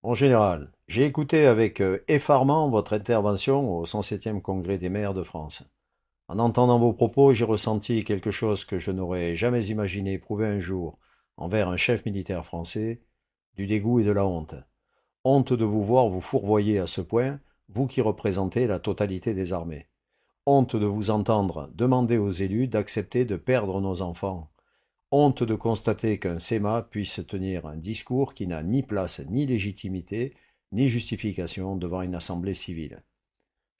En général, j'ai écouté avec effarement votre intervention au 107e Congrès des maires de France. En entendant vos propos, j'ai ressenti quelque chose que je n'aurais jamais imaginé éprouver un jour envers un chef militaire français, du dégoût et de la honte. Honte de vous voir vous fourvoyer à ce point, vous qui représentez la totalité des armées. Honte de vous entendre demander aux élus d'accepter de perdre nos enfants. Honte de constater qu'un SEMA puisse tenir un discours qui n'a ni place ni légitimité, ni justification devant une assemblée civile.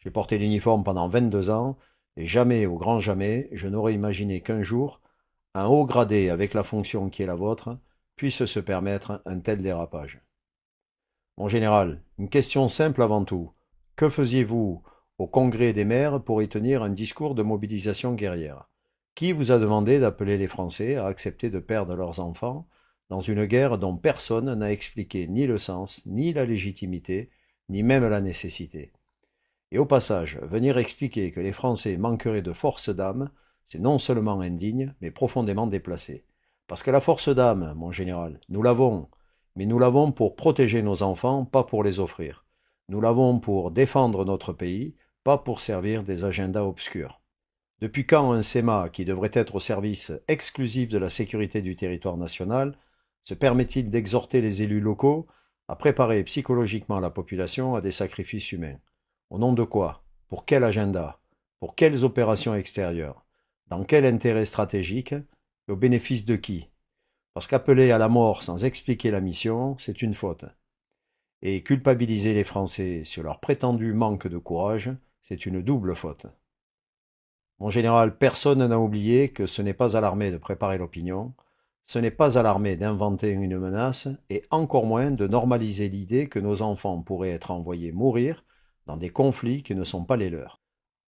J'ai porté l'uniforme pendant 22 ans, et jamais, au grand jamais, je n'aurais imaginé qu'un jour, un haut gradé avec la fonction qui est la vôtre, puisse se permettre un tel dérapage. Mon général, une question simple avant tout. Que faisiez-vous au congrès des maires pour y tenir un discours de mobilisation guerrière? Qui vous a demandé d'appeler les Français à accepter de perdre leurs enfants dans une guerre dont personne n'a expliqué ni le sens, ni la légitimité, ni même la nécessité? Et au passage, venir expliquer que les Français manqueraient de force d'âme, c'est non seulement indigne, mais profondément déplacé. Parce que la force d'âme, mon général, nous l'avons, mais nous l'avons pour protéger nos enfants, pas pour les offrir. Nous l'avons pour défendre notre pays, pas pour servir des agendas obscurs. Depuis quand un SEMA, qui devrait être au service exclusif de la sécurité du territoire national, se permet-il d'exhorter les élus locaux à préparer psychologiquement la population à des sacrifices humains? Au nom de quoi? Pour quel agenda? Pour quelles opérations extérieures? Dans quel intérêt stratégique? Et au bénéfice de qui? Parce qu'appeler à la mort sans expliquer la mission, c'est une faute. Et culpabiliser les Français sur leur prétendu manque de courage, c'est une double faute. Mon général, personne n'a oublié que ce n'est pas à l'armée de préparer l'opinion, ce n'est pas à l'armée d'inventer une menace, et encore moins de normaliser l'idée que nos enfants pourraient être envoyés mourir dans des conflits qui ne sont pas les leurs.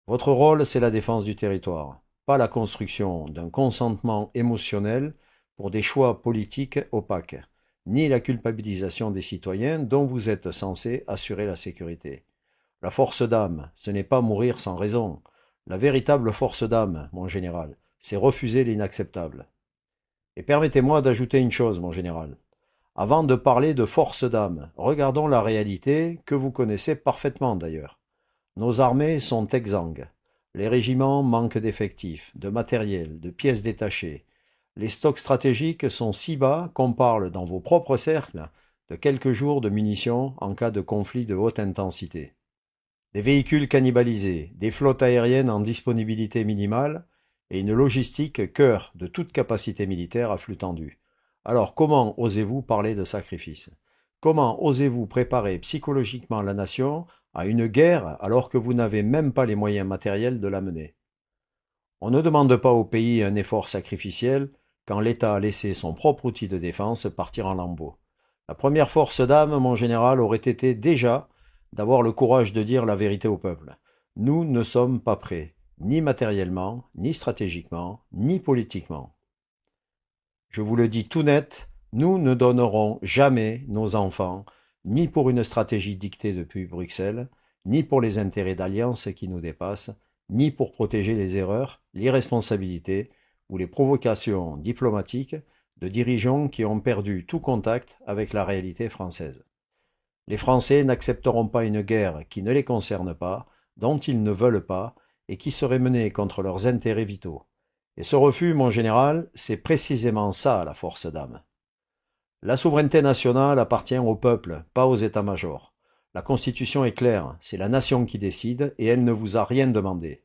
Votre rôle, c'est la défense du territoire, pas la construction d'un consentement émotionnel pour des choix politiques opaques, ni la culpabilisation des citoyens dont vous êtes censé assurer la sécurité. La force d'âme, ce n'est pas mourir sans raison. La véritable force d'âme, mon général, c'est refuser l'inacceptable. Et permettez-moi d'ajouter une chose, mon général. Avant de parler de force d'âme, regardons la réalité que vous connaissez parfaitement d'ailleurs. Nos armées sont exsangues. Les régiments manquent d'effectifs, de matériel, de pièces détachées. Les stocks stratégiques sont si bas qu'on parle dans vos propres cercles de quelques jours de munitions en cas de conflit de haute intensité. Des véhicules cannibalisés, des flottes aériennes en disponibilité minimale et une logistique cœur de toute capacité militaire à flux tendu. Alors comment osez-vous parler de sacrifice? Comment osez-vous préparer psychologiquement la nation à une guerre alors que vous n'avez même pas les moyens matériels de la mener? On ne demande pas au pays un effort sacrificiel quand l'État a laissé son propre outil de défense partir en lambeaux. La première force d'âme, mon général, aurait été déjà d'avoir le courage de dire la vérité au peuple. Nous ne sommes pas prêts, ni matériellement, ni stratégiquement, ni politiquement. Je vous le dis tout net, nous ne donnerons jamais nos enfants, ni pour une stratégie dictée depuis Bruxelles, ni pour les intérêts d'alliances qui nous dépassent, ni pour protéger les erreurs, l'irresponsabilité ou les provocations diplomatiques de dirigeants qui ont perdu tout contact avec la réalité française. Les Français n'accepteront pas une guerre qui ne les concerne pas, dont ils ne veulent pas, et qui serait menée contre leurs intérêts vitaux. Et ce refus, mon général, c'est précisément ça la force d'âme. La souveraineté nationale appartient au peuple, pas aux états-majors. La Constitution est claire, c'est la nation qui décide et elle ne vous a rien demandé.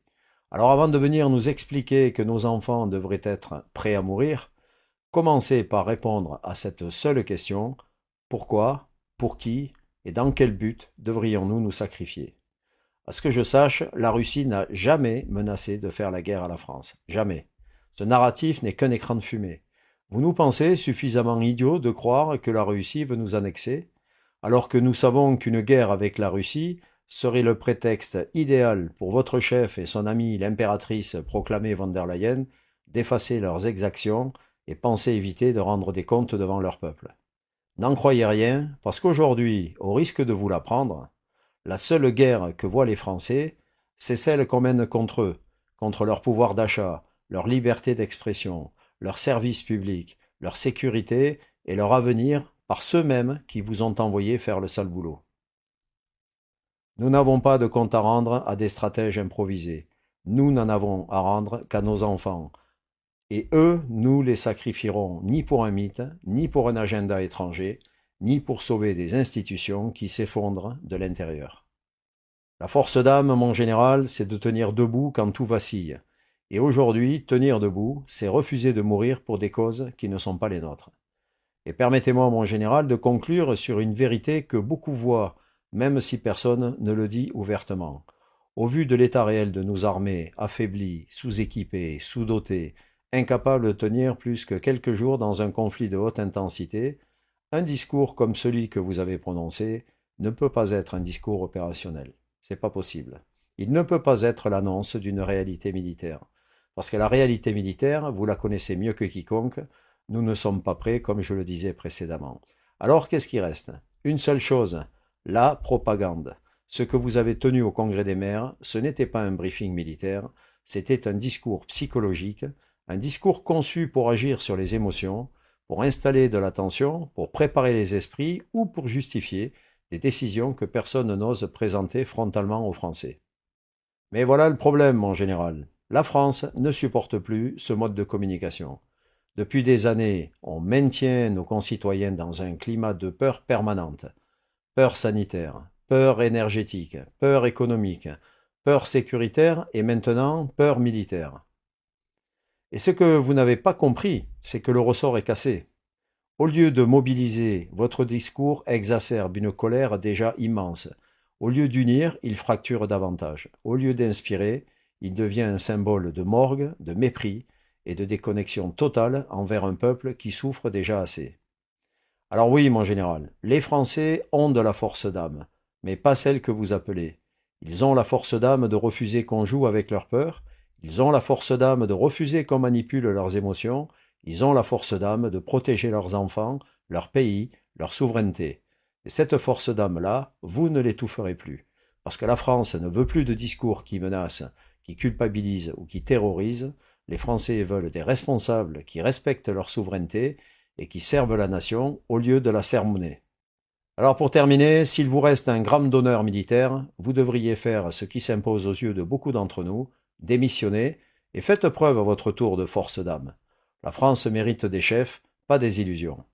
Alors avant de venir nous expliquer que nos enfants devraient être prêts à mourir, commencez par répondre à cette seule question: pourquoi, pour qui et dans quel but devrions-nous nous sacrifier? À ce que je sache, la Russie n'a jamais menacé de faire la guerre à la France. Jamais. Ce narratif n'est qu'un écran de fumée. Vous nous pensez suffisamment idiots de croire que la Russie veut nous annexer, alors que nous savons qu'une guerre avec la Russie serait le prétexte idéal pour votre chef et son amie l'impératrice proclamée von der Leyen d'effacer leurs exactions et penser éviter de rendre des comptes devant leur peuple. N'en croyez rien, parce qu'aujourd'hui, au risque de vous l'apprendre, la seule guerre que voient les Français, c'est celle qu'on mène contre eux, contre leur pouvoir d'achat, leur liberté d'expression, leur service public, leur sécurité et leur avenir par ceux mêmes qui vous ont envoyé faire le sale boulot. Nous n'avons pas de compte à rendre à des stratèges improvisés. Nous n'en avons à rendre qu'à nos enfants. Et eux, nous les sacrifierons ni pour un mythe, ni pour un agenda étranger, ni pour sauver des institutions qui s'effondrent de l'intérieur. La force d'âme, mon général, c'est de tenir debout quand tout vacille. Et aujourd'hui, tenir debout, c'est refuser de mourir pour des causes qui ne sont pas les nôtres. Et permettez-moi, mon général, de conclure sur une vérité que beaucoup voient, même si personne ne le dit ouvertement. Au vu de l'état réel de nos armées, affaiblies, sous-équipées, sous-dotées, incapables de tenir plus que quelques jours dans un conflit de haute intensité, un discours comme celui que vous avez prononcé ne peut pas être un discours opérationnel. C'est pas possible. Il ne peut pas être l'annonce d'une réalité militaire. Parce que la réalité militaire, vous la connaissez mieux que quiconque, nous ne sommes pas prêts, comme je le disais précédemment. Alors, qu'est-ce qui reste? Une seule chose, la propagande. Ce que vous avez tenu au Congrès des maires, ce n'était pas un briefing militaire, c'était un discours psychologique, un discours conçu pour agir sur les émotions, pour installer de la tension, pour préparer les esprits ou pour justifier des décisions que personne n'ose présenter frontalement aux Français. Mais voilà le problème, mon général. La France ne supporte plus ce mode de communication. Depuis des années, on maintient nos concitoyens dans un climat de peur permanente. Peur sanitaire, peur énergétique, peur économique, peur sécuritaire et maintenant peur militaire. Et ce que vous n'avez pas compris, c'est que le ressort est cassé. Au lieu de mobiliser, votre discours exacerbe une colère déjà immense. Au lieu d'unir, il fracture davantage. Au lieu d'inspirer, il devient un symbole de morgue, de mépris et de déconnexion totale envers un peuple qui souffre déjà assez. Alors oui, mon général, les Français ont de la force d'âme, mais pas celle que vous appelez. Ils ont la force d'âme de refuser qu'on joue avec leur peur, ils ont la force d'âme de refuser qu'on manipule leurs émotions, ils ont la force d'âme de protéger leurs enfants, leur pays, leur souveraineté. Et cette force d'âme-là, vous ne l'étoufferez plus. Parce que la France ne veut plus de discours qui menacent, qui culpabilisent ou qui terrorisent. Les Français veulent des responsables qui respectent leur souveraineté et qui servent la nation au lieu de la sermonner. Alors pour terminer, s'il vous reste un gramme d'honneur militaire, vous devriez faire ce qui s'impose aux yeux de beaucoup d'entre nous, démissionner et faites preuve à votre tour de force d'âme. La France mérite des chefs, pas des illusions.